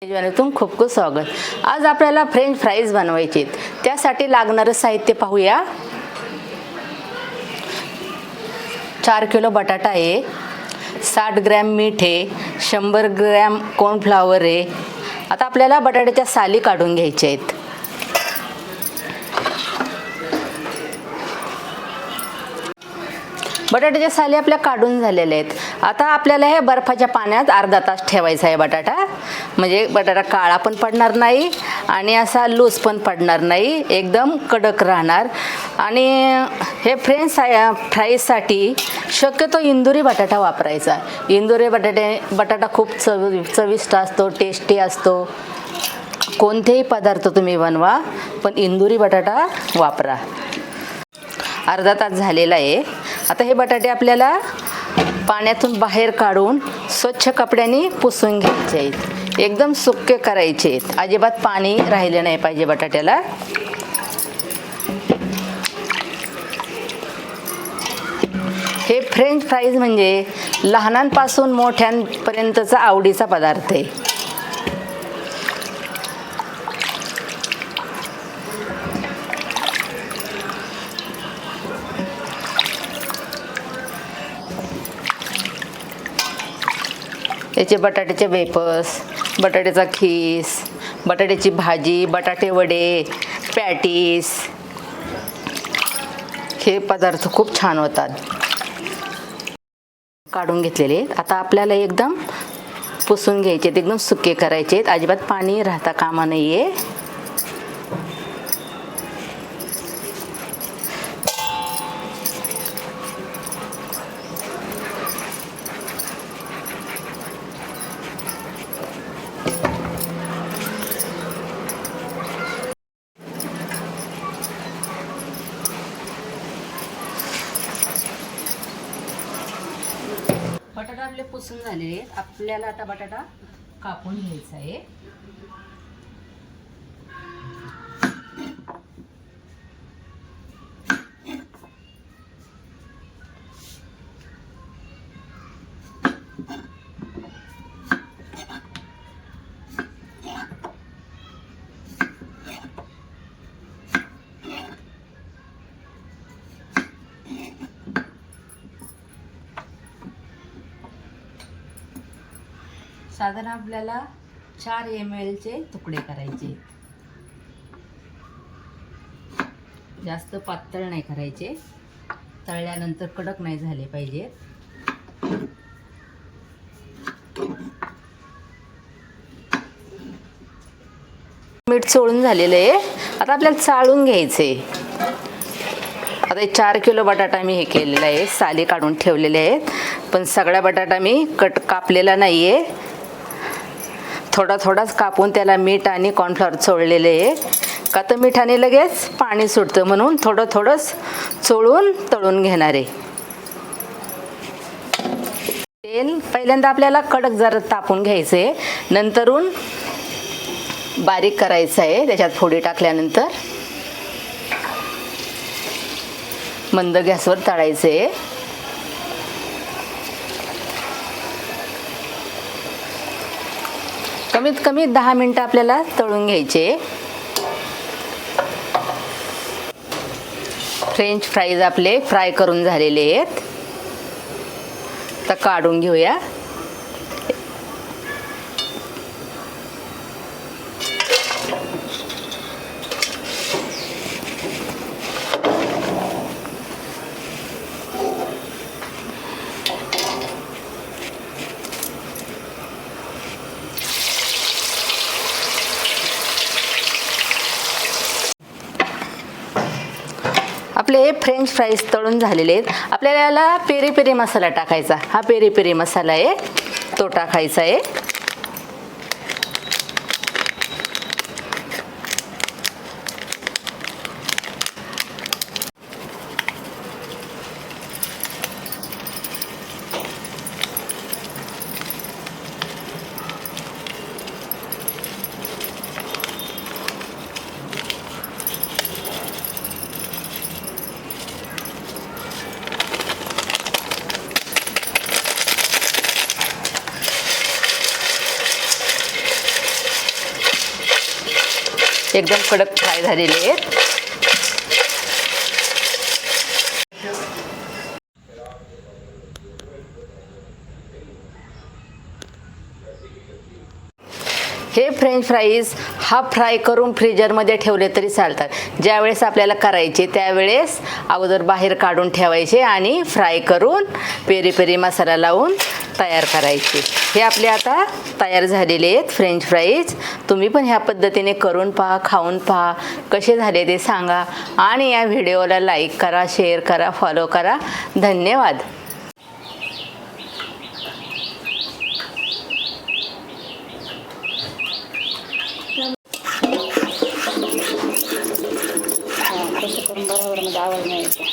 मेजवानीतून खूप खूप स्वागत. आज आपल्याला फ्रेंच फ्राईज बनवायचे आहेत. त्यासाठी लागणारं साहित्य पाहूया. 4 किलो बटाटा आहे, 60 ग्रॅम मीठ आहे, 100 ग्रॅम कॉर्नफ्लॉवर आहे. आता आपल्याला बटाट्याच्या साली काढून घ्यायच्या आहेत. बटाट्याच्या साली आपल्या काढून झालेल्या आहेत. आता आपल्याला हे बर्फाच्या पाण्यात अर्धा तास ठेवायचा आहे बटाटा. म्हणजे बटाटा काळा पण पडणार नाही आणि असा लूज पण पडणार नाही, एकदम कडक राहणार. आणि हे फ्रेंच फ्राईजसाठी शक्यतो इंदुरी बटाटा वापरायचा. इंदुरी बटाटा खूप चविष्ट असतो, टेस्टी असतो. कोणतेही पदार्थ तुम्ही बनवा, पण इंदुरी बटाटा वापरा. अर्धा तास झालेला आहे. आता हे बटाटे आपल्याला पाण्यातून बाहेर काढून स्वच्छ कपड्याने पुसून घ्यायचे आहेत. एकदम सुके करायचे आहेत, अजिबात पाणी राहिले नाही पाहिजे बटाट्याला. हे फ्रेंच फ्राईज म्हणजे लहानांपासून मोठ्यांपर्यंतचा आवडीचा पदार्थ आहे. याचे बटाट्याचे वेफर्स, बटाट्याचा खीस, बटाट्याची भाजी, बटाटे वडे, पॅटीस, हे पदार्थ खूप छान होतात. काढून घेतलेले आता आपल्याला एकदम पुसून घ्यायचे, एकदम सुके करायचे, अजिबात पाणी राहता कामा नाहीये. बटाटा आपले पुसून झाले. आपल्याला आता बटाटा कापून घ्यायचा आहे. साधारण आपल्याला 4 ml चे तुकडे करायचे. जास्त पातळ नाही करायचे, तळल्यानंतर कडक नाही झाले पाहिजे. मीठ चोळून झालेलं आहे. आता आपल्याला चाळून घ्यायचे. आता 4 किलो बटाटा मी हे केलेला आहे, साली काढून ठेवलेले आहेत. पण सगळा बटाटा मी कापलेला नाही आहे, थोडाच कापून त्याला मीठ आणि कॉर्नफ्लॉवर चोळलेले आहे. का तर मिठाने लगेच पाणी सुटतं, म्हणून थोडंच चोळून तळून घेणार आहे. तेल पहिल्यांदा आपल्याला कडक जरा तापून घ्यायचे, नंतरून बारीक करायचं आहे. त्याच्यात फोडी टाकल्यानंतर मंद गॅसवर तळायचे. कमीत कमी 10 मिनिटं आपल्याला तळून घ्यायचे. फ्रेंच फ्राईज आपले फ्राय करून झालेले आहेत. आता काढून घेऊया. आपले फ्रेंच फ्राईज तळून झालेले आहेत. आपल्याला याला पेरी पेरी मसाला टाकायचा. हा पेरी पेरी मसाला आहे, तो टाकायचा आहे. एकदम कडक फ्राय झालेले आहेत. हे फ्रेंच फ्राईज हाफ फ्राय करून फ्रीजरमध्ये ठेवले तरी चालतात. ज्यावेळेस आपल्याला करायचे त्यावेळेस अगोदर बाहेर काढून ठेवायचे आणि फ्राय करून पेरी पेरी मसाला लावून तयार करायचे. हे आपले आता तयार झालेले आहेत फ्रेंच फ्राईज. तुम्ही पण ह्या पद्धतीने करून पहा, खाऊन पहा, कसे झाले ते सांगा आणि या व्हिडिओला लाईक करा, शेअर करा, फॉलो करा. धन्यवाद. कसं करून बरोबर मध्ये आवाज नाही येतो.